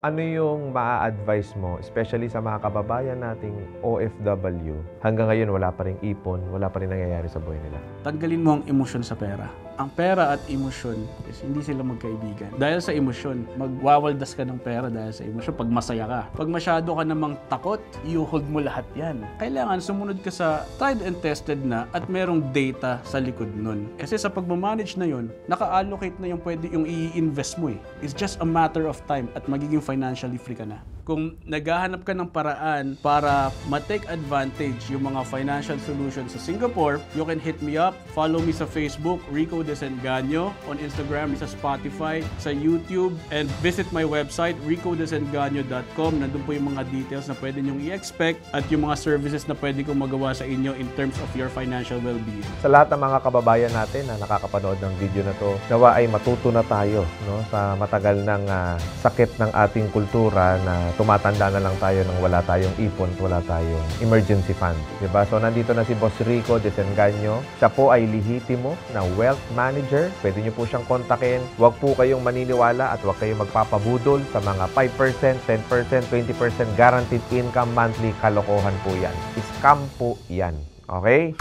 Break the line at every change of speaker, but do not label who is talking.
Ano yung maa-advise mo, especially sa mga kababayan nating OFW, hanggang ngayon wala pa ring ipon, wala pa rin nangyayari sa buhay nila?
Tanggalin mo ang emosyon sa pera. Ang pera at emosyon is hindi sila magkaibigan. Dahil sa emosyon, magwawaldas ka ng pera dahil sa emosyon pag masaya ka. Pag masyado ka namang takot, i-hold mo lahat yan. Kailangan sumunod ka sa tried and tested na at merong data sa likod nun. Kasi sa pagmamanage na yun, naka-allocate na yung pwede yung i-invest mo eh. It's just a matter of time at magiging financially free ka na. Kung naghahanap ka ng paraan para ma-take advantage yung mga financial solutions sa Singapore, you can hit me up. Follow me sa Facebook, Rico Desengaño, on Instagram, sa Spotify, sa YouTube, and visit my website, ricodesengaño.com. Nandun po yung mga details na pwede nyong i-expect at yung mga services na pwede kong magawa sa inyo in terms of your financial well-being.
Sa lahat ng mga kababayan natin na nakakapanood ng video na to, nawa ay matuto na tayo sa matagal ng sakit ng ating kultura na tumatanda na lang tayo nang wala tayong ipon, wala tayong emergency fund. Diba? So, nandito na si Boss Rico Desengaño. Siya po ay lihitimo na wealth manager. Pwede niyo po siyang kontakin. Huwag po kayong maniniwala at huwag kayong magpapabudol sa mga 5%, 10%, 20% guaranteed income monthly. Kalokohan po yan. Scam po yan. Okay?